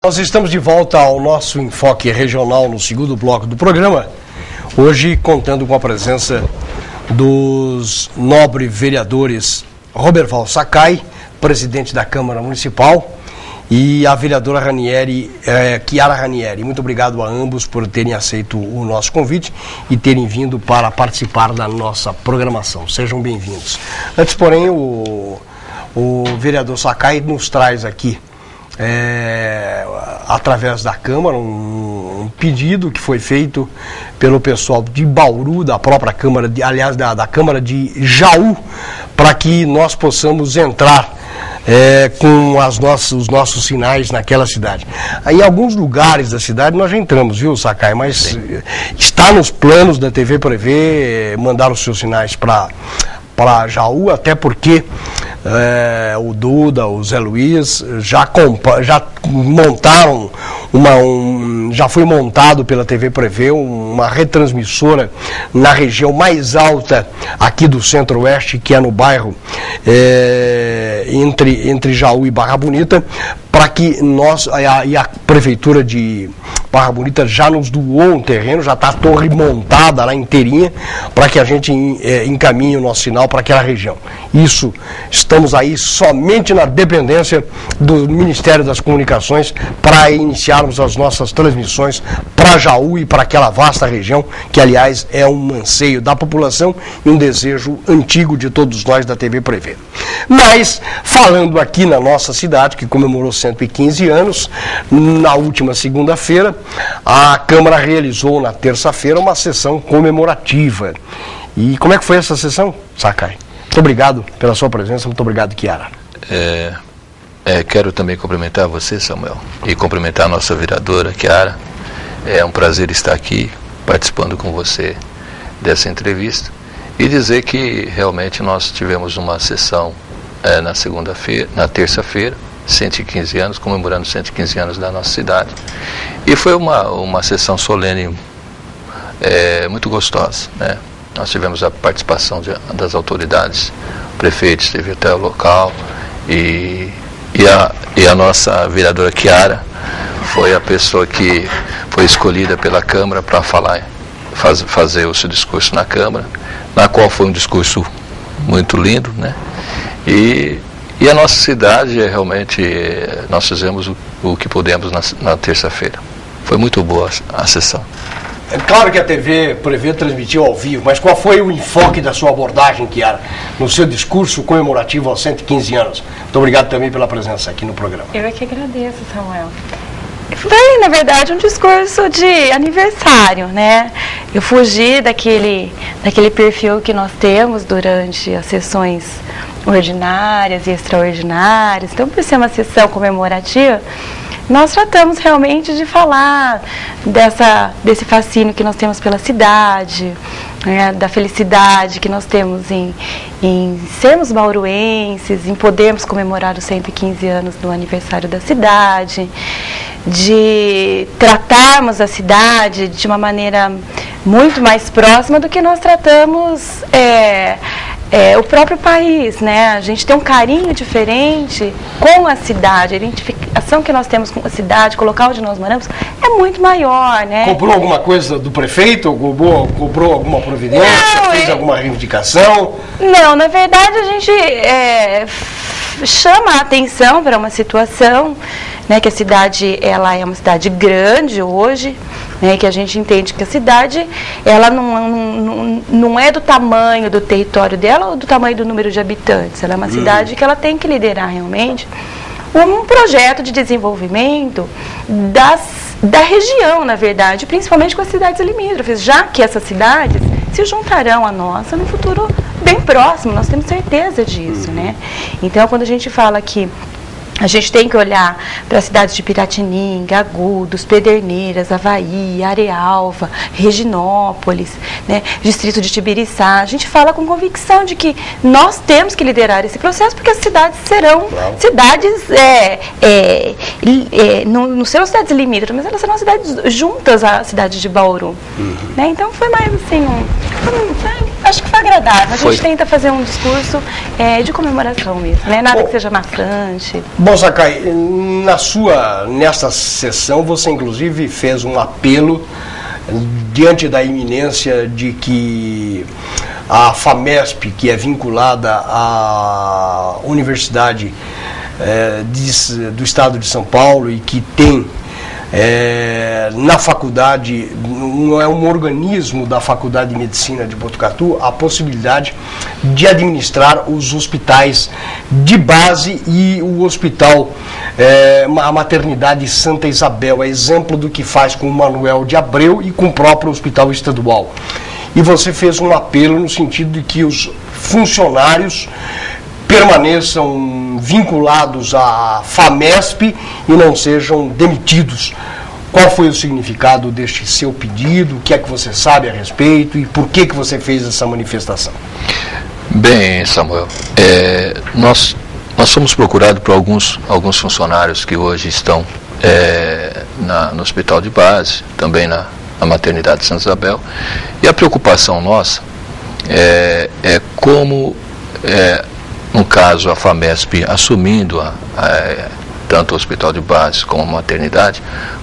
Nós estamos de volta ao nosso enfoque regional no segundo bloco do programa, hoje contando com a presença dos nobres vereadores Roberval Sakai, presidente da Câmara Municipal, e a vereadora Chiara Ranieri. Muito obrigado a ambos por terem aceito o nosso convite e terem vindo para participar da nossa programação. Sejam bem-vindos. Antes, porém, o vereador Sakai nos traz aqui, através da Câmara, um pedido que foi feito pelo pessoal de Bauru, da própria Câmara, da Câmara de Jaú, para que nós possamos entrar com os nossos sinais naquela cidade. Em alguns lugares da cidade nós já entramos, viu, Sakai? Mas está nos planos da TV Prevê mandar os seus sinais para Jaú, até porque o Duda, o Zé Luiz já montaram já foi montado pela TV Prevê uma retransmissora na região mais alta aqui do Centro-Oeste, que é no bairro entre Jaú e Barra Bonita, para que a Prefeitura de Barra Bonita já nos doou um terreno, já está a torre montada lá inteirinha, para que a gente encaminhe o nosso sinal para aquela região. Isso, estamos aí somente na dependência do Ministério das Comunicações para iniciarmos as nossas transmissões para Jaú e para aquela vasta região, que aliás é um anseio da população e um desejo antigo de todos nós da TV Prevê. Mas, falando aqui na nossa cidade, que comemorou 115 anos, na última segunda-feira, a Câmara realizou na terça-feira uma sessão comemorativa. E como é que foi essa sessão, Sakai? Muito obrigado pela sua presença, muito obrigado, Chiara. Quero também cumprimentar você, Samuel, e cumprimentar a nossa vereadora, Chiara. É um prazer estar aqui participando com você dessa entrevista e dizer que realmente nós tivemos uma sessão na terça-feira, 115 anos, comemorando 115 anos da nossa cidade. E foi uma sessão solene muito gostosa, né? Nós tivemos a participação das autoridades, o prefeito esteve até o local e a nossa vereadora Chiara foi a pessoa que foi escolhida pela Câmara para fazer o seu discurso na Câmara, na qual foi um discurso muito lindo, né? E a nossa cidade, realmente, nós fizemos o que pudemos na terça-feira. Foi muito boa a sessão. É claro que a TV Prevê transmitiu ao vivo, mas qual foi o enfoque da sua abordagem, Chiara, no seu discurso comemorativo aos 115 anos? Muito obrigado também pela presença aqui no programa. Eu é que agradeço, Samuel. Foi, na verdade, um discurso de aniversário, né? Eu fugi daquele perfil que nós temos durante as sessões ordinárias e extraordinárias. Então, por ser uma sessão comemorativa, nós tratamos realmente de falar desse fascínio que nós temos pela cidade, né, da felicidade que nós temos em sermos bauruenses, em podermos comemorar os 115 anos do aniversário da cidade, de tratarmos a cidade de uma maneira muito mais próxima do que nós tratamos o próprio país, né? A gente tem um carinho diferente com a cidade, a identificação que nós temos com a cidade, com o local onde nós moramos, é muito maior, né? Cobrou alguma coisa do prefeito? Cobrou alguma providência? Não, fez alguma reivindicação? Não, na verdade a gente chama a atenção para uma situação, né, que a cidade ela é uma cidade grande hoje, né, que a gente entende que a cidade ela não é do tamanho do território dela ou do tamanho do número de habitantes. Ela é uma cidade que ela tem que liderar realmente um projeto de desenvolvimento da região, na verdade, principalmente com as cidades limítrofes, já que essas cidades se juntarão à nossa no futuro bem próximo, nós temos certeza disso, né? Então, quando a gente fala que a gente tem que olhar para as cidades de Piratininga, Agudos, Pederneiras, Avaí, Arealva, Reginópolis, né, Distrito de Tibiriçá. A gente fala com convicção de que nós temos que liderar esse processo, porque as cidades serão cidades, não serão cidades limítrofes, mas elas serão cidades juntas à cidade de Bauru. Né? Então foi mais assim, acho que foi agradável. A gente tenta fazer um discurso de comemoração mesmo, né? Nada que seja maçante. Bom, Sakai, nesta sessão você inclusive fez um apelo diante da iminência de que a FAMESP, que é vinculada à Universidade do Estado de São Paulo e que tem na faculdade, é um organismo da Faculdade de Medicina de Botucatu, a possibilidade de administrar os hospitais de base e o hospital, a maternidade Santa Isabel, é exemplo do que faz com o Manuel de Abreu e com o próprio hospital estadual. E você fez um apelo no sentido de que os funcionários permaneçam vinculados à FAMESP e não sejam demitidos. Qual foi o significado deste seu pedido? O que é que você sabe a respeito e por que você fez essa manifestação? Bem, Samuel, nós fomos procurados por alguns funcionários que hoje estão no hospital de base, também na maternidade de Santa Isabel, e a preocupação nossa é como, no caso, a FAMESP assumindo tanto o hospital de base como a maternidade,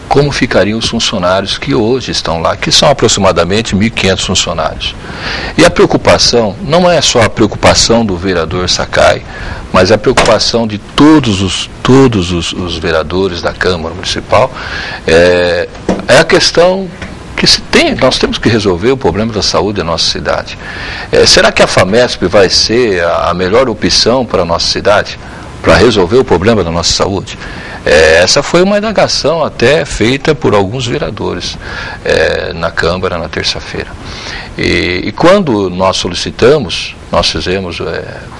como ficariam os funcionários que hoje estão lá, que são aproximadamente 1.500 funcionários. E a preocupação não é só a preocupação do vereador Sakai, mas a preocupação de todos os vereadores da Câmara Municipal, é a questão que nós temos que resolver o problema da saúde da nossa cidade. Será que a FAMESP vai ser a melhor opção para a nossa cidade, para resolver o problema da nossa saúde? Essa foi uma indagação até feita por alguns vereadores na Câmara na terça-feira. E quando nós solicitamos,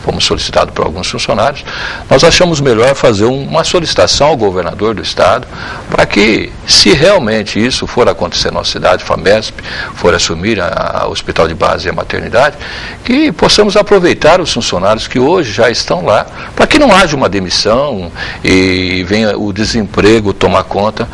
fomos solicitados por alguns funcionários, nós achamos melhor fazer uma solicitação ao governador do estado para que, se realmente isso for acontecer na nossa cidade, FAMESP for assumir o hospital de base e a maternidade, que possamos aproveitar os funcionários que hoje já estão lá, para que não haja uma demissão e venha o desemprego tomar conta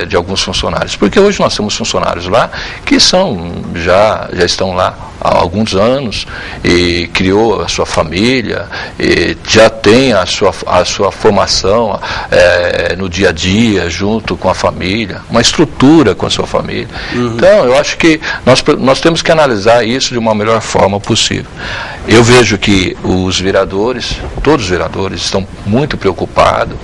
de alguns funcionários. Porque hoje nós temos funcionários lá que já estão lá há alguns anos e criou a sua família, e já tem a sua formação no dia a dia, junto com a família, uma estrutura com a sua família. Uhum. Então, eu acho que nós temos que analisar isso de uma melhor forma possível. Eu vejo que todos os vereadores estão muito preocupados.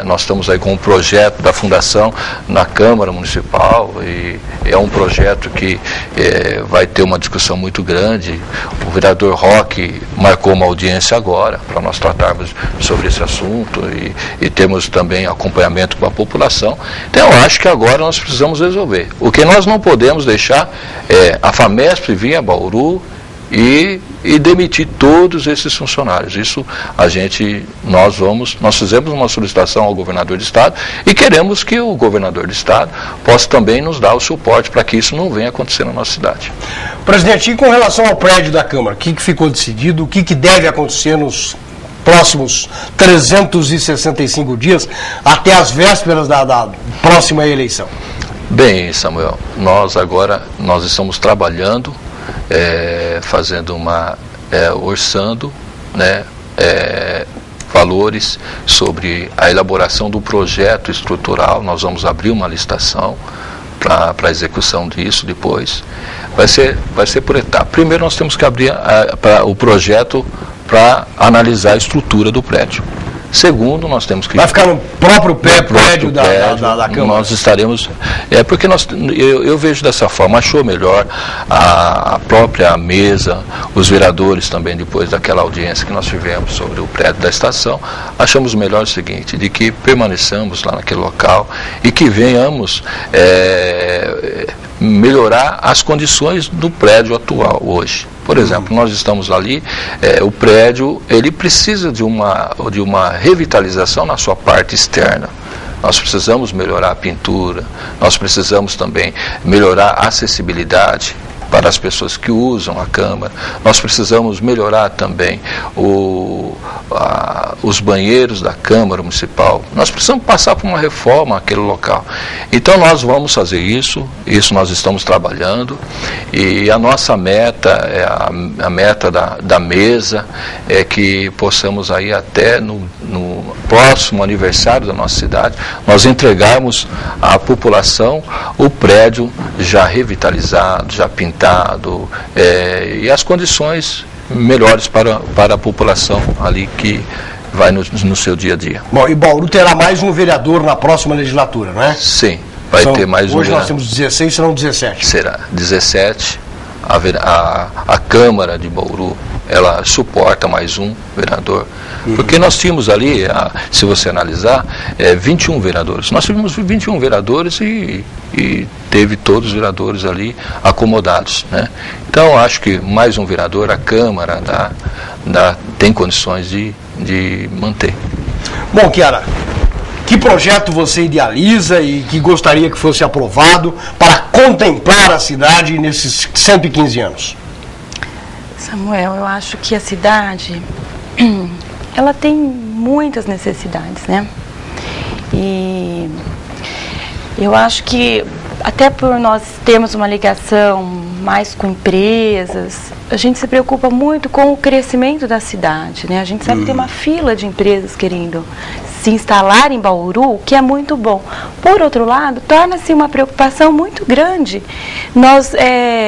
Nós estamos aí com um projeto da Fundação na Câmara Municipal e é um projeto que vai ter uma discussão muito grande. O vereador Roque marcou uma audiência agora para nós tratarmos sobre esse assunto e termos também acompanhamento com a população. Então eu acho que agora nós precisamos resolver. O que nós não podemos deixar é a FAMESP vir a Bauru e demitir todos esses funcionários. Isso nós fizemos uma solicitação ao governador do estado e queremos que o governador do estado possa também nos dar o suporte para que isso não venha acontecer na nossa cidade. Presidente, e com relação ao prédio da Câmara, o que ficou decidido, o que deve acontecer nos próximos 365 dias até as vésperas da próxima eleição? Bem, Samuel, nós estamos trabalhando, fazendo orçando, valores sobre a elaboração do projeto estrutural. Nós vamos abrir uma licitação para a execução disso depois. Vai ser por etapa. Primeiro nós temos que abrir o projeto para analisar a estrutura do prédio. Segundo, nós temos que... Vai ficar no próprio prédio da Câmara? Nós estaremos... porque eu vejo dessa forma, achou melhor a própria mesa, os vereadores também, depois daquela audiência que nós tivemos sobre o prédio da estação, achamos melhor o seguinte, de que permaneçamos lá naquele local e que venhamos melhorar as condições do prédio atual hoje. Por exemplo, nós estamos ali, o prédio ele precisa de uma revitalização na sua parte externa. Nós precisamos melhorar a pintura, nós precisamos também melhorar a acessibilidade. para as pessoas que usam a Câmara. Nós precisamos melhorar também os banheiros da Câmara Municipal. Nós precisamos passar por uma reforma naquele local. Então nós vamos fazer isso nós estamos trabalhando, e a nossa meta, a meta da mesa, é que possamos aí até no próximo aniversário da nossa cidade, nós entregarmos à população o prédio já revitalizado, já pintado, e as condições melhores para a população ali que vai no seu dia a dia. Bom, e Bauru terá mais um vereador na próxima legislatura, não é? Sim, vai ter mais um. Hoje nós temos 16, serão 17. Será 17. A Câmara de Bauru, ela suporta mais um vereador, porque nós tínhamos ali, se você analisar, 21 vereadores. Nós tivemos 21 vereadores e teve todos os vereadores ali acomodados, né? Então, acho que mais um vereador, a Câmara tem condições de manter. Bom, Chiara, que projeto você idealiza e que gostaria que fosse aprovado para contemplar a cidade nesses 115 anos? Samuel, eu acho que a cidade, ela tem muitas necessidades, né? E eu acho que, até por nós termos uma ligação mais com empresas, a gente se preocupa muito com o crescimento da cidade, né? A gente sabe que tem uma fila de empresas querendo se instalar em Bauru, o que é muito bom. Por outro lado, torna-se uma preocupação muito grande nós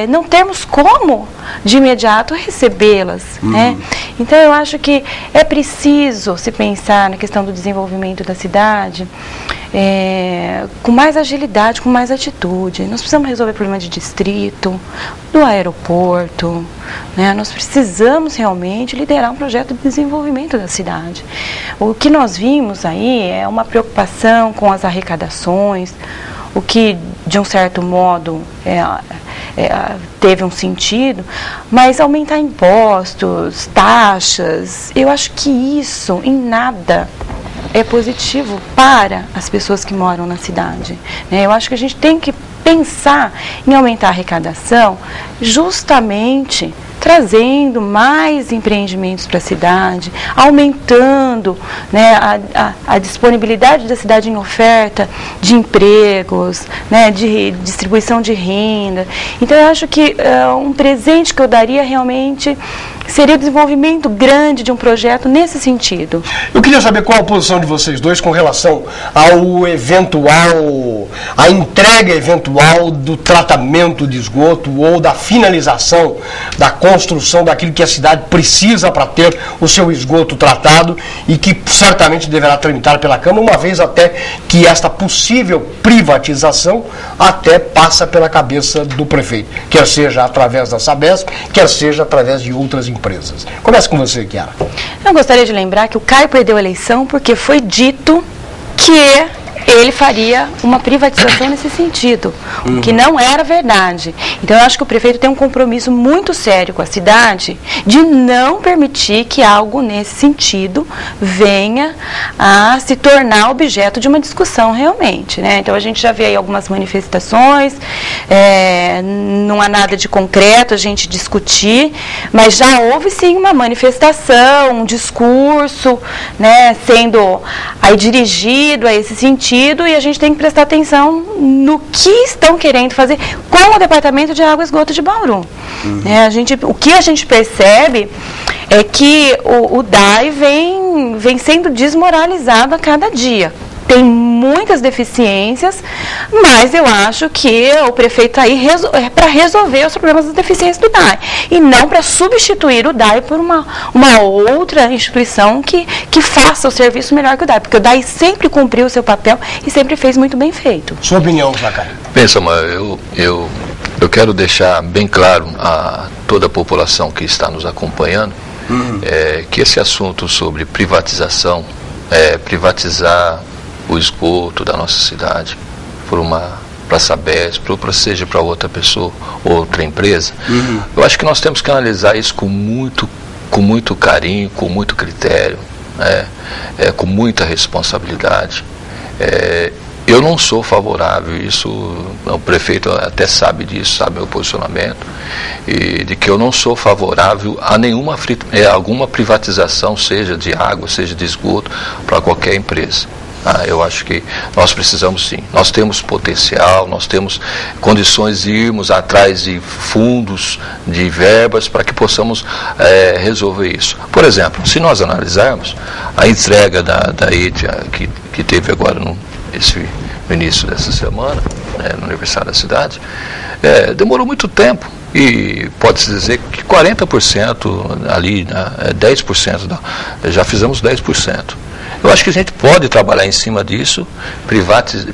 não termos como, de imediato, recebê-las, né? Então, eu acho que é preciso se pensar na questão do desenvolvimento da cidade com mais agilidade, com mais atitude. Nós precisamos resolver o problema de distrito, do aeroporto, né? Nós precisamos realmente liderar um projeto de desenvolvimento da cidade. O que nós vimos aí é uma preocupação com as arrecadações, o que, de um certo modo, teve um sentido, mas aumentar impostos, taxas, eu acho que isso, em nada, é positivo para as pessoas que moram na cidade, né? Eu acho que a gente tem que pensar em aumentar a arrecadação justamente trazendo mais empreendimentos para a cidade, aumentando, né, a disponibilidade da cidade em oferta de empregos, né, de distribuição de renda. Então, eu acho que um presente que eu daria realmente seria o desenvolvimento grande de um projeto nesse sentido. Eu queria saber qual a posição de vocês dois com relação ao a entrega eventual do tratamento de esgoto ou da finalização da construção daquilo que a cidade precisa para ter o seu esgoto tratado e que certamente deverá tramitar pela Câmara, uma vez até que esta possível privatização até passa pela cabeça do prefeito, quer seja através da Sabesp, quer seja através de outras empresas. Começa com você, Chiara. Eu gostaria de lembrar que o Caio perdeu a eleição porque foi dito que ele faria uma privatização nesse sentido, o que não era verdade. Então, eu acho que o prefeito tem um compromisso muito sério com a cidade de não permitir que algo nesse sentido venha a se tornar objeto de uma discussão realmente, né? Então, a gente já vê aí algumas manifestações, não há nada de concreto a gente discutir, mas já houve sim uma manifestação, um discurso, né, sendo aí dirigido a esse sentido, e a gente tem que prestar atenção no que estão querendo fazer com o Departamento de Água e Esgoto de Bauru. O que a gente percebe é que o DAI vem sendo desmoralizado a cada dia. Tem muitas deficiências, mas eu acho que o prefeito está aí para resolver os problemas das deficiências do DAI e não para substituir o DAI por uma outra instituição que faça o serviço melhor que o DAI, porque o DAI sempre cumpriu o seu papel e sempre fez muito bem feito. Sua opinião, Zacari? Bem, Samuel, eu quero deixar bem claro a toda a população que está nos acompanhando que esse assunto sobre privatização, privatizar o esgoto da nossa cidade para a Sabesp, ou seja para outra pessoa, outra empresa, eu acho que nós temos que analisar isso com muito carinho, com muito critério, com muita responsabilidade. Eu não sou favorável, isso o prefeito até sabe disso, sabe meu posicionamento, e de que eu não sou favorável a alguma privatização, seja de água, seja de esgoto, para qualquer empresa. Eu acho que nós precisamos sim, nós temos potencial, nós temos condições de irmos atrás de fundos, de verbas, para que possamos resolver isso. Por exemplo, se nós analisarmos a entrega da ETA, que teve agora no início dessa semana, no aniversário da cidade, demorou muito tempo. E pode-se dizer que 40% ali, 10%, já fizemos 10%. Eu acho que a gente pode trabalhar em cima disso,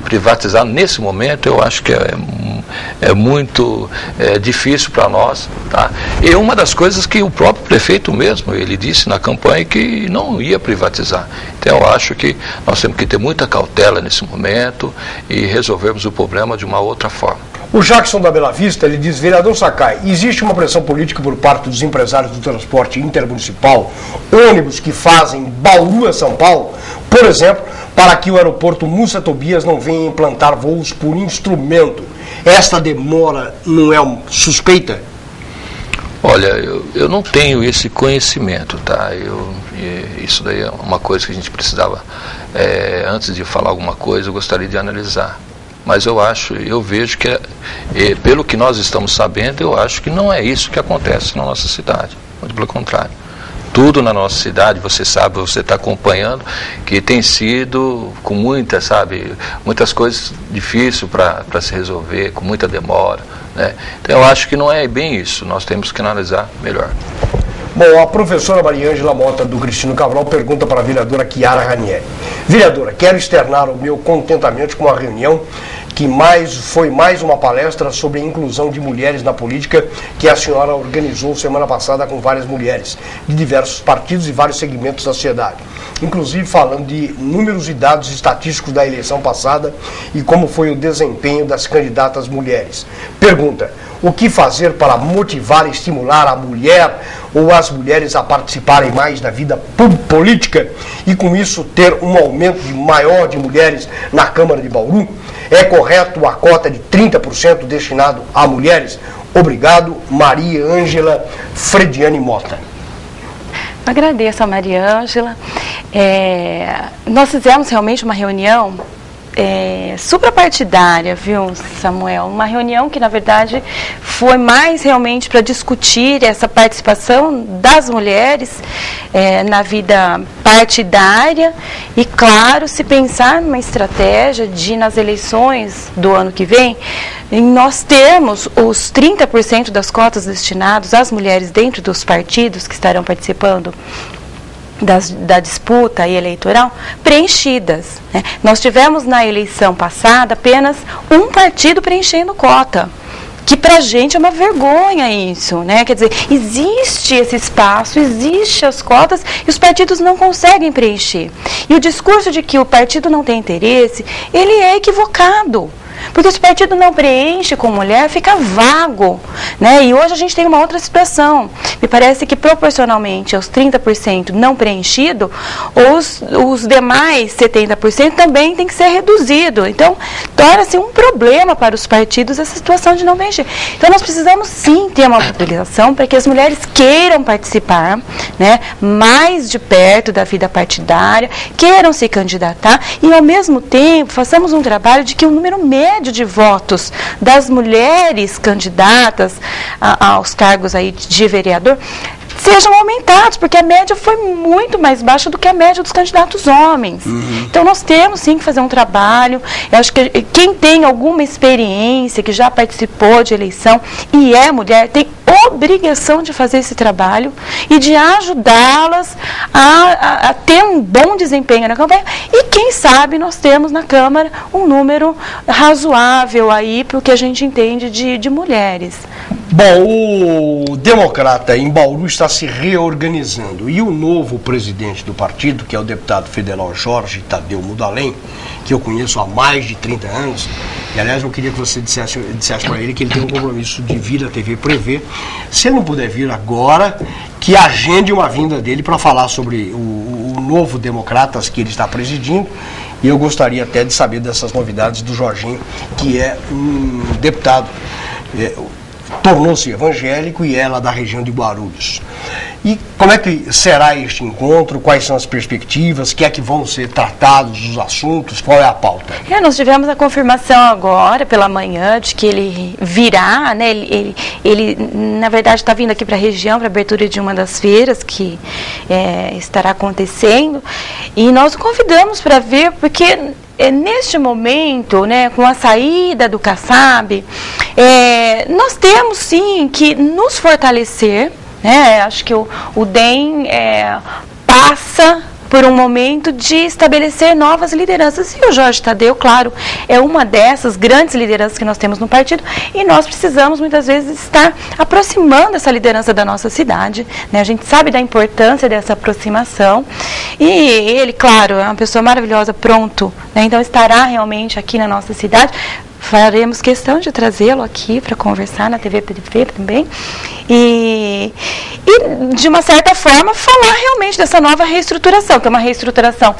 privatizar nesse momento, eu acho que é muito difícil para nós. Tá? E uma das coisas que o próprio prefeito mesmo, ele disse na campanha que não ia privatizar. Então eu acho que nós temos que ter muita cautela nesse momento e resolvermos o problema de uma outra forma. O Jackson da Bela Vista, ele diz: vereador Sakai, existe uma pressão política por parte dos empresários do transporte intermunicipal, ônibus que fazem Bauru a São Paulo, por exemplo, para que o aeroporto Mussa Tobias não venha implantar voos por instrumento. Esta demora não é suspeita? Olha, eu não tenho esse conhecimento, tá? Isso daí é uma coisa que a gente precisava, antes de falar alguma coisa, eu gostaria de analisar. Mas eu vejo que, pelo que nós estamos sabendo, eu acho que não é isso que acontece na nossa cidade. Muito pelo contrário. Tudo na nossa cidade, você sabe, você está acompanhando, que tem sido com muitas coisas difíceis para se resolver, com muita demora. Né? Então eu acho que não é bem isso, nós temos que analisar melhor. Bom, a professora Mariângela Mota do Cristino Cabral pergunta para a vereadora Chiara Ranieri. Vereadora, quero externar o meu contentamento com a reunião que foi mais uma palestra sobre a inclusão de mulheres na política que a senhora organizou semana passada com várias mulheres de diversos partidos e vários segmentos da sociedade. Inclusive falando de números e dados estatísticos da eleição passada e como foi o desempenho das candidatas mulheres. Pergunta: o que fazer para motivar e estimular a mulher ou as mulheres a participarem mais da vida política e com isso ter um aumento maior de mulheres na Câmara de Bauru? É correto a cota de 30% destinado a mulheres? Obrigado, Maria Ângela Frediani Mota. Agradeço a Maria Ângela. Nós fizemos realmente uma reunião suprapartidária, viu, Samuel? Uma reunião que, na verdade, foi mais realmente para discutir essa participação das mulheres na vida partidária e, claro, se pensar numa estratégia de, nas eleições do ano que vem, nós termos os 30% das cotas destinadas às mulheres dentro dos partidos que estarão participando da disputa eleitoral preenchidas. Né? Nós tivemos na eleição passada apenas um partido preenchendo cota, que pra gente é uma vergonha isso, né? Quer dizer, existe esse espaço, existe as cotas e os partidos não conseguem preencher. E o discurso de que o partido não tem interesse, ele é equivocado. Porque se o partido não preenche com mulher, fica vago, né? E hoje a gente tem uma outra situação. Me parece que proporcionalmente aos 30% não preenchido, os demais 70% também tem que ser reduzido. Então, torna-se um problema para os partidos essa situação de não preencher. Então, nós precisamos sim ter uma obrigação para que as mulheres queiram participar, né, mais de perto da vida partidária, queiram se candidatar e, ao mesmo tempo, façamos um trabalho de que o número médio de votos das mulheres candidatas aos cargos aí de vereador sejam aumentados, porque a média foi muito mais baixa do que a média dos candidatos homens. Então nós temos sim que fazer um trabalho. Eu acho que quem tem alguma experiência, que já participou de eleição e é mulher, tem obrigação de fazer esse trabalho e de ajudá-las a ter um bom desempenho na campanha. E quem sabe nós temos na Câmara um número razoável aí para o que a gente entende de mulheres. Bom, o Democrata em Bauru está se reorganizando e o novo presidente do partido, que é o deputado federal Jorge Tadeu Mudalem, que eu conheço há mais de 30 anos, e aliás eu queria que você dissesse para ele que ele tem um compromisso de vir à TV Prever. Se ele não puder vir agora, que agende uma vinda dele para falar sobre o novo Democratas que ele está presidindo E eu gostaria até de saber dessas novidades do Jorginho, que é um deputado, tornou-se evangélico e é lá da região de Guarulhos. E como é que será este encontro? Quais são as perspectivas? O que é que vão ser tratados os assuntos? Qual é a pauta? Nós tivemos a confirmação agora, pela manhã, de que ele virá, né? Ele na verdade, está vindo aqui para a região, para a abertura de uma das feiras que estará acontecendo. E nós o convidamos para vir, porque neste momento, né, com a saída do Kassab, nós temos sim que nos fortalecer, né? Acho que o DEM passa por um momento de estabelecer novas lideranças. E o Jorge Tadeu, claro, é uma dessas grandes lideranças que nós temos no partido, e nós precisamos muitas vezes estar aproximando essa liderança da nossa cidade, né? A gente sabe da importância dessa aproximação, e ele, claro, é uma pessoa maravilhosa, pronto, né? Então estará realmente aqui na nossa cidade. Faremos questão de trazê-lo aqui para conversar na TV PDP também. E, de uma certa forma, falar realmente dessa nova reestruturação, que é uma reestruturação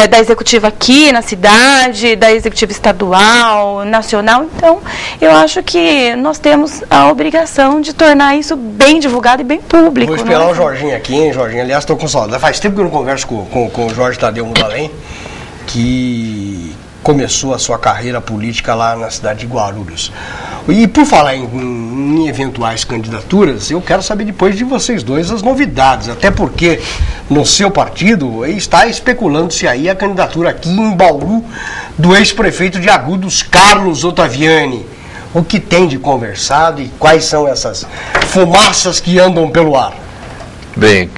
da executiva aqui na cidade, da executiva estadual, nacional. Então, eu acho que nós temos a obrigação de tornar isso bem divulgado e bem público. Vou esperar o Jorginho aqui, hein, Jorginho? Aliás, estou com saudade. Faz tempo que eu não converso com o Jorge Tadeu Mudalém, que começou a sua carreira política lá na cidade de Guarulhos. E por falar em eventuais candidaturas, eu quero saber depois de vocês dois as novidades, até porque no seu partido está especulando-se aí a candidatura aqui em Bauru do ex-prefeito de Agudos, Carlos Ottaviani. O que tem de conversado e quais são essas fumaças que andam pelo ar? Bem,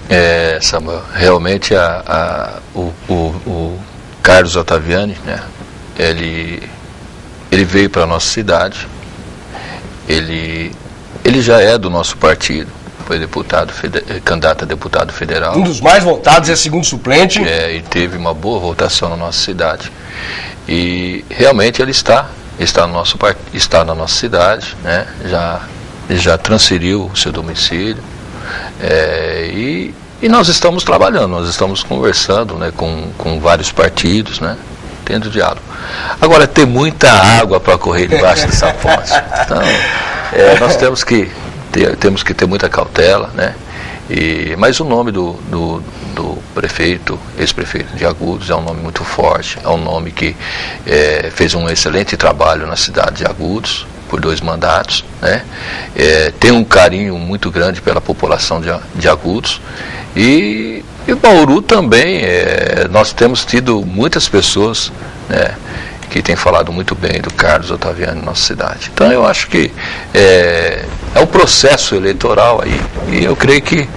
Samuel, realmente o Carlos Ottaviani, né? Ele veio para a nossa cidade, ele já é do nosso partido, foi candidato a deputado federal. Um dos mais votados, é segundo suplente. E teve uma boa votação na nossa cidade. E realmente ele está na nossa cidade, né? Já transferiu o seu domicílio. E nós estamos trabalhando, nós estamos conversando, né, com vários partidos, né? Tendo diálogo. Agora, tem muita água para correr debaixo dessa ponte. Então, nós temos que ter muita cautela, né? Mas o nome do prefeito, ex-prefeito de Agudos, é um nome muito forte, é um nome que fez um excelente trabalho na cidade de Agudos, por 2 mandatos, né? Tem um carinho muito grande pela população de Agudos. E Bauru também, nós temos tido muitas pessoas, né, que têm falado muito bem do Carlos Ottaviani na nossa cidade. Então eu acho que é um processo eleitoral aí, e eu creio que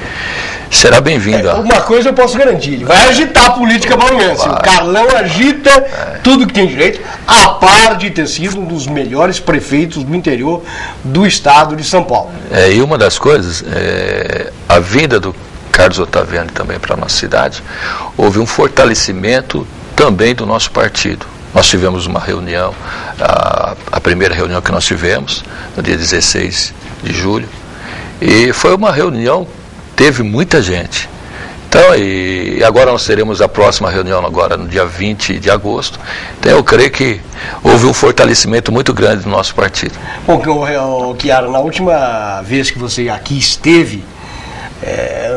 será bem-vindo. Uma coisa eu posso garantir, ele vai agitar a política bauruense. O Carlão agita tudo que tem direito, a par de ter sido um dos melhores prefeitos do interior do estado de São Paulo. E uma das coisas, a vinda do Carlos Ottaviani também para a nossa cidade, houve um fortalecimento também do nosso partido. Nós tivemos uma reunião, a primeira reunião que nós tivemos, no dia 16 de julho, e foi uma reunião, teve muita gente. Então, e agora nós teremos a próxima reunião agora no dia 20 de agosto. Então eu creio que houve um fortalecimento muito grande do nosso partido. Bom, Chiara, na última vez que você aqui esteve,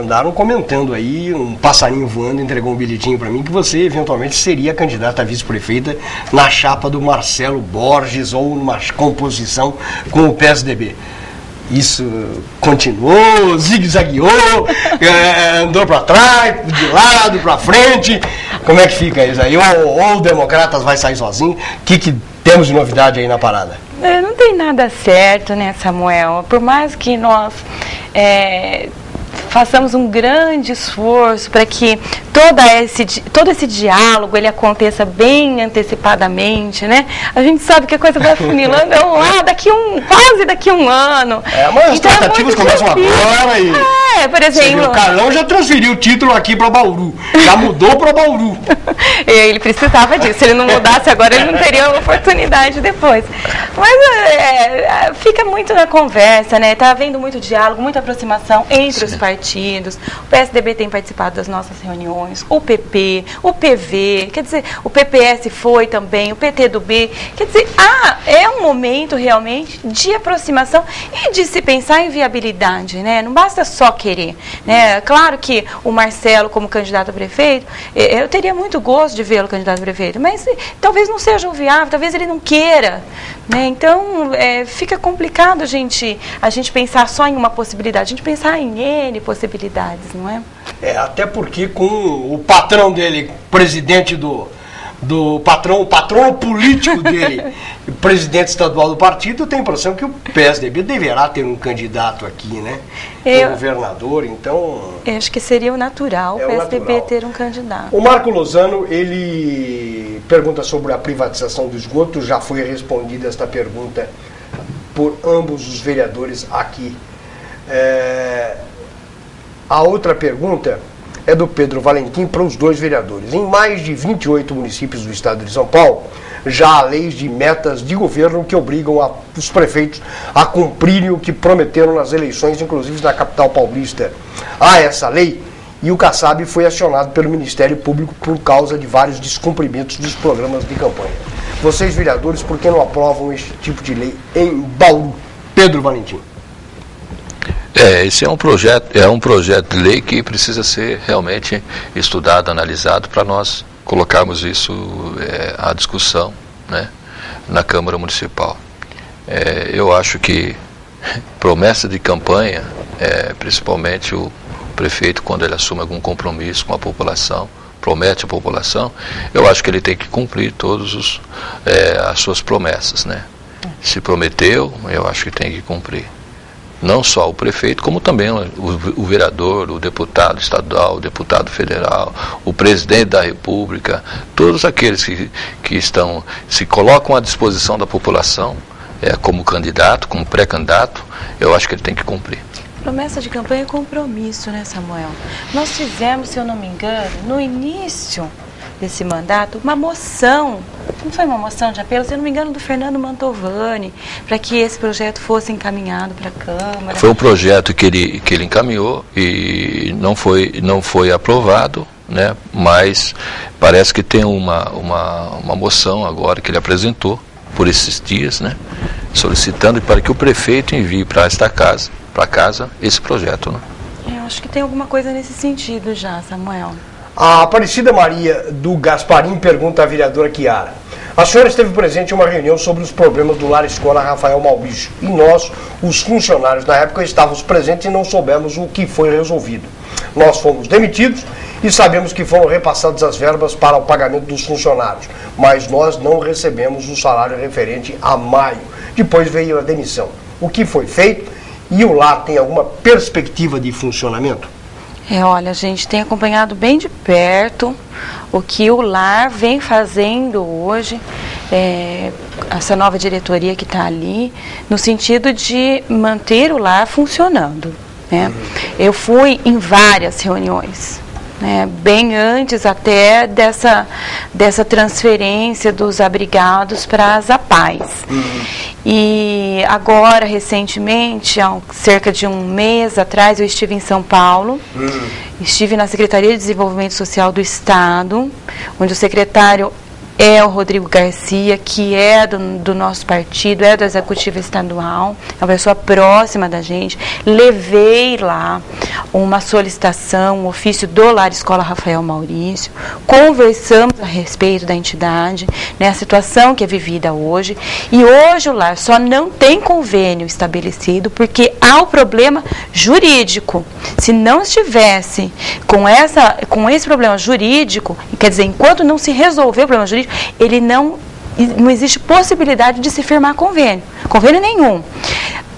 andaram comentando aí, um passarinho voando entregou um bilhetinho para mim que você eventualmente seria candidata a vice-prefeita na chapa do Marcelo Borges ou numa composição com o PSDB. Isso continuou, zigue-zagueou, andou para trás, de lado, para frente. Como é que fica isso aí? Ou o Democratas vai sair sozinho? O que temos de novidade aí na parada? Não tem nada certo, né, Samuel? Por mais que nós façamos um grande esforço para que todo esse diálogo ele aconteça bem antecipadamente, né? A gente sabe que a coisa vai funilando quase daqui a um ano. Mas as tratativas começam agora e... por exemplo... O Carlão já transferiu o título aqui para Bauru, já mudou para Bauru. Ele precisava disso, se ele não mudasse agora ele não teria oportunidade depois. Mas fica muito na conversa, né? Está havendo muito diálogo, muita aproximação entre os partidos. O PSDB tem participado das nossas reuniões. reuniões, o PP, o PV, quer dizer, o PPS foi também, o PT do B, quer dizer, é um momento realmente de aproximação e de se pensar em viabilidade, né? Não basta só querer, né? Claro que o Marcelo, como candidato a prefeito, eu teria muito gosto de vê-lo candidato a prefeito, mas talvez não seja o viável, talvez ele não queira, né? Então, fica complicado a gente pensar só em uma possibilidade, a gente pensar em N possibilidades, não é? Até porque com o patrão dele, presidente do patrão, o patrono político dele, presidente estadual do partido, eu tenho a impressão que o PSDB deverá ter um candidato aqui, né? Governador, então... Eu acho que seria o natural, o PSDB natural. ter um candidato. O Marco Lozano, ele pergunta sobre a privatização do esgoto, já foi respondida esta pergunta por ambos os vereadores aqui. A outra pergunta é do Pedro Valentim para os dois vereadores. Em mais de 28 municípios do estado de São Paulo, já há leis de metas de governo que obrigam os prefeitos a cumprirem o que prometeram nas eleições, inclusive na capital paulista. Há essa lei e o Kassab foi acionado pelo Ministério Público por causa de vários descumprimentos dos programas de campanha. Vocês, vereadores, por que não aprovam esse tipo de lei em Bauru? Pedro Valentim. Esse é um projeto de lei que precisa ser realmente estudado, analisado, para nós colocarmos isso à discussão, né, na Câmara Municipal. Eu acho que promessa de campanha, principalmente o prefeito, quando ele assume algum compromisso com a população, promete à população, eu acho que ele tem que cumprir todas as suas promessas, né? Se prometeu, eu acho que tem que cumprir. Não só o prefeito, como também o vereador, o deputado estadual, o deputado federal, o presidente da República, todos aqueles que se colocam à disposição da população como candidato, como pré-candidato, eu acho que ele tem que cumprir. Promessa de campanha é compromisso, né, Samuel? Nós fizemos, se eu não me engano, no início desse mandato, uma moção, não foi uma moção de apelo, se eu não me engano, do Fernando Mantovani, para que esse projeto fosse encaminhado para a Câmara. Foi um projeto que ele encaminhou e não foi aprovado, né? Mas parece que tem uma moção agora que ele apresentou por esses dias, né? Solicitando para que o prefeito envie para casa esse projeto, né? Eu acho que tem alguma coisa nesse sentido já, Samuel. A Aparecida Maria do Gasparim pergunta à vereadora Chiara: a senhora esteve presente em uma reunião sobre os problemas do Lar Escola Rafael Maurício e nós, os funcionários na época, estávamos presentes e não soubemos o que foi resolvido. Nós fomos demitidos e sabemos que foram repassadas as verbas para o pagamento dos funcionários, mas nós não recebemos o salário referente a maio. Depois veio a demissão. O que foi feito e o lar tem alguma perspectiva de funcionamento? Olha, a gente tem acompanhado bem de perto o que o lar vem fazendo hoje, essa nova diretoria que está ali, no sentido de manter o lar funcionando, né? Eu fui em várias reuniões, né, bem antes até dessa transferência dos abrigados para as APAES. E agora, recentemente, há cerca de um mês atrás, eu estive em São Paulo, estive na Secretaria de Desenvolvimento Social do Estado, onde o secretário é o Rodrigo Garcia, que é do nosso partido, é do Executivo Estadual, é uma pessoa próxima da gente. Levei lá uma solicitação, um ofício do Lar Escola Rafael Maurício, conversamos a respeito da entidade, né, a situação que é vivida hoje, e hoje o lar só não tem convênio estabelecido porque há o problema jurídico. Se não estivesse com esse problema jurídico, quer dizer, enquanto não se resolver o problema jurídico, ele não existe possibilidade de se firmar convênio nenhum.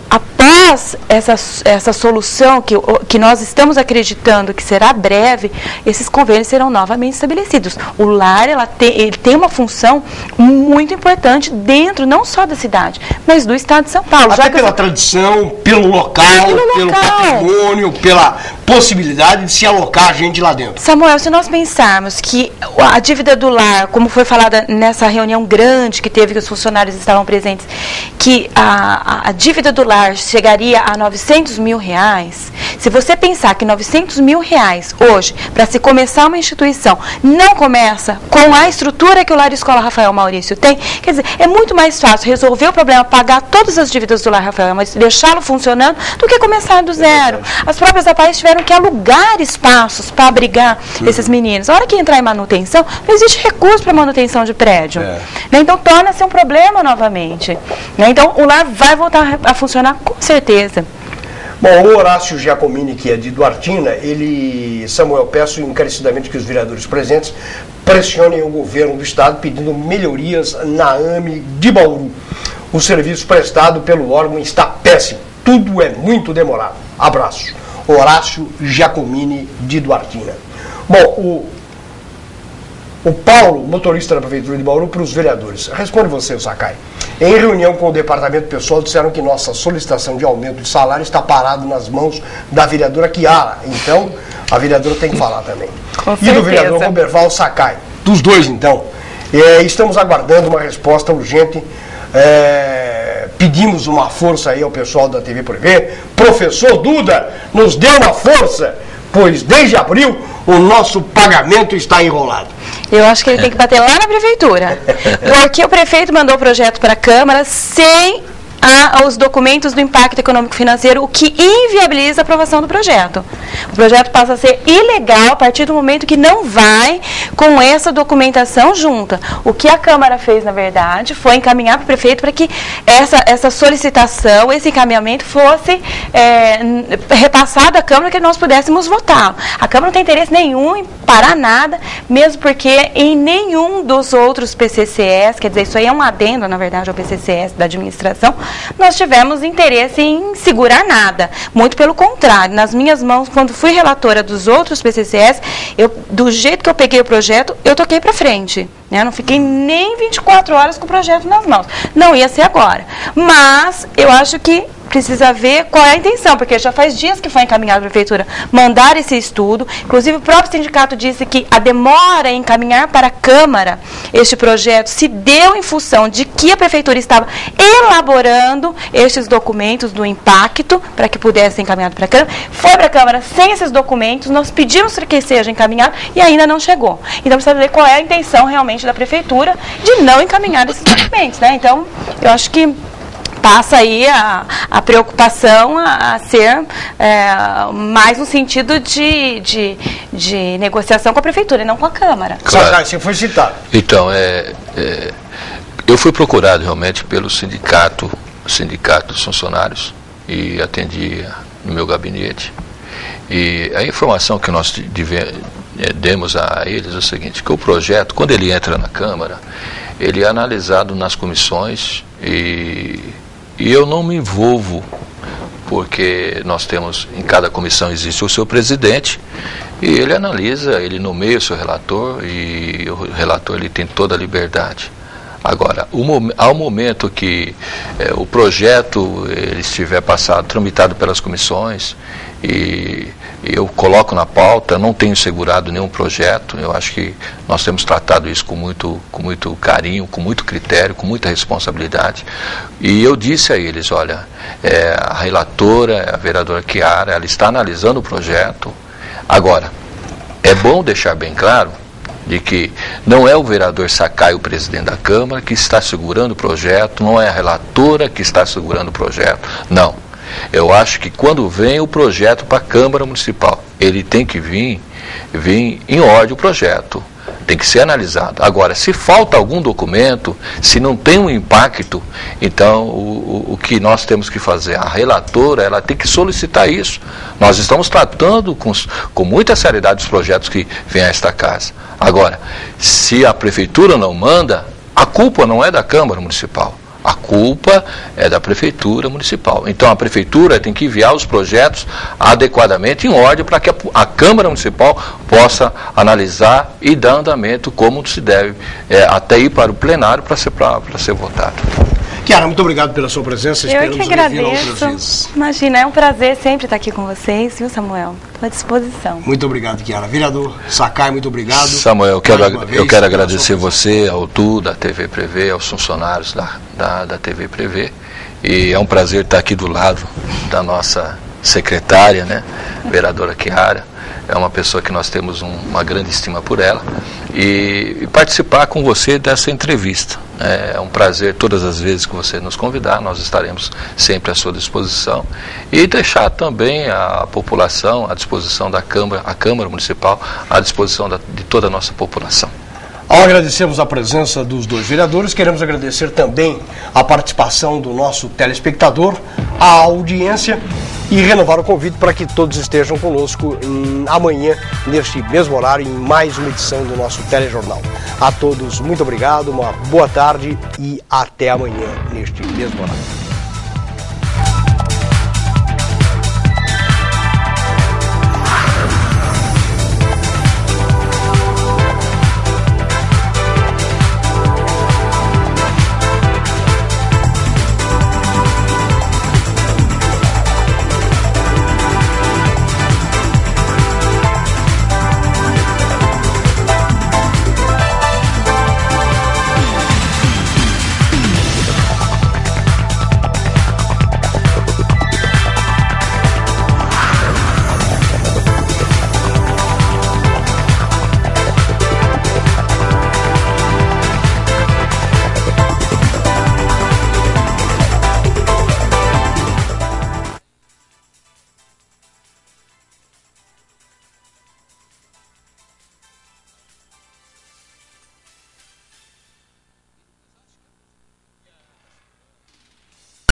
Após essa solução que nós estamos acreditando que será breve, esses convênios serão novamente estabelecidos. O lar ele tem uma função muito importante dentro, não só da cidade, mas do estado de São Paulo. Até pela tradição, pelo local, pelo patrimônio, pela possibilidade de se alocar gente lá dentro. Samuel, se nós pensarmos que a dívida do lar, como foi falada nessa reunião grande que teve, que os funcionários estavam presentes, que a dívida do lar se chegaria a 900 mil reais, se você pensar que 900 mil reais hoje, para se começar uma instituição, não começa com a estrutura que o Lar Escola Rafael Maurício tem, quer dizer, é muito mais fácil resolver o problema, pagar todas as dívidas do Lar Rafael Maurício, deixá-lo funcionando, do que começar do zero. As próprias APAES tiveram que alugar espaços para abrigar esses meninos. A hora que entrar em manutenção, não existe recurso para manutenção de prédio. Né? Então, torna-se um problema novamente. Né? Então, o lar vai voltar a funcionar com certeza. Bom, o Horácio Giacomini, que é de Duartina, Samuel, peço encarecidamente que os vereadores presentes pressionem o governo do estado pedindo melhorias na AME de Bauru. O serviço prestado pelo órgão está péssimo. Tudo é muito demorado. Abraço. Horácio Giacomini, de Duartina. Bom, o Paulo, motorista da Prefeitura de Bauru, para os vereadores. Responde você, Sakai. Em reunião com o departamento pessoal, disseram que nossa solicitação de aumento de salário está parado nas mãos da vereadora Chiara. Então, a vereadora tem que falar também. E do vereador Roberval Sakai. Dos dois, então. Estamos aguardando uma resposta urgente. Pedimos uma força aí ao pessoal da TV Privé. Professor Duda, nos dê uma força, pois desde abril o nosso pagamento está enrolado. Eu acho que ele tem que bater lá na prefeitura, porque o prefeito mandou o projeto para a Câmara sem os documentos do impacto econômico financeiro, o que inviabiliza a aprovação do projeto. O projeto passa a ser ilegal a partir do momento que não vai com essa documentação junta. O que a Câmara fez, na verdade, foi encaminhar para o prefeito para que essa solicitação, esse encaminhamento fosse repassado à Câmara, que nós pudéssemos votar. A Câmara não tem interesse nenhum em parar nada, mesmo porque em nenhum dos outros PCCS, quer dizer, isso aí é um adendo, na verdade, ao PCCS da administração, nós tivemos interesse em segurar nada. Muito pelo contrário, nas minhas mãos, quando fui relatora dos outros PCCS, do jeito que eu peguei o projeto, eu toquei para frente. Né? Não fiquei nem 24 horas com o projeto nas mãos. Não ia ser agora. Mas eu acho que precisa ver qual é a intenção, porque já faz dias que foi encaminhado à prefeitura mandar esse estudo. Inclusive, o próprio sindicato disse que a demora em encaminhar para a Câmara este projeto se deu em função de que a prefeitura estava elaborando estes documentos do impacto para que pudesse ser encaminhado para a Câmara. Foi para a Câmara sem esses documentos, nós pedimos que seja encaminhado e ainda não chegou. Então, precisa ver qual é a intenção realmente da prefeitura de não encaminhar esses documentos. Né? Então, eu acho que passa aí a preocupação a ser mais no sentido de negociação com a prefeitura e não com a Câmara. Claro. Você foi citado. Então, eu fui procurado realmente pelo sindicato dos funcionários e atendi no meu gabinete. E a informação que nós demos a eles é o seguinte, que o projeto, quando ele entra na Câmara, ele é analisado nas comissões e eu não me envolvo, porque nós temos, em cada comissão existe o seu presidente, e ele analisa, ele nomeia o seu relator, e o relator ele tem toda a liberdade. Agora, ao momento que o projeto ele estiver tramitado pelas comissões, e eu coloco na pauta, não tenho segurado nenhum projeto, eu acho que nós temos tratado isso com muito carinho, com muito critério, com muita responsabilidade, e eu disse a eles, olha, a relatora, a vereadora Chiara, ela está analisando o projeto. Agora, é bom deixar bem claro de que não é o vereador Sakai, o presidente da Câmara, que está segurando o projeto, não é a relatora que está segurando o projeto, não. Eu acho que quando vem o projeto para a Câmara Municipal, ele tem que vir em ordem o projeto, tem que ser analisado. Agora, se falta algum documento, se não tem um impacto, então o que nós temos que fazer? A relatora, ela tem que solicitar isso. Nós estamos tratando com muita seriedade os projetos que vêm a esta casa. Agora, se a prefeitura não manda, a culpa não é da Câmara Municipal. A culpa é da Prefeitura Municipal. Então, a Prefeitura tem que enviar os projetos adequadamente em ordem para que a Câmara Municipal possa analisar e dar andamento como se deve, até ir para o plenário para ser votado. Chiara, muito obrigado pela sua presença. Eu que agradeço. Outras vezes. Imagina, é um prazer sempre estar aqui com vocês, viu, Samuel? Estou à disposição. Muito obrigado, Chiara. Vereador Sakai, muito obrigado. Samuel, eu quero agradecer você, ao Tu, da TV Prevê, aos funcionários da TV Prevê. E é um prazer estar aqui do lado da nossa secretária, né, vereadora Chiara. É uma pessoa que nós temos uma grande estima por ela. E participar com você dessa entrevista. É um prazer todas as vezes que você nos convidar, nós estaremos sempre à sua disposição. E deixar também a população à disposição da Câmara, a Câmara Municipal, à disposição de toda a nossa população. Ao agradecermos a presença dos dois vereadores, queremos agradecer também a participação do nosso telespectador, a audiência e renovar o convite para que todos estejam conosco amanhã, neste mesmo horário, em mais uma edição do nosso telejornal. A todos, muito obrigado, uma boa tarde e até amanhã, neste mesmo horário.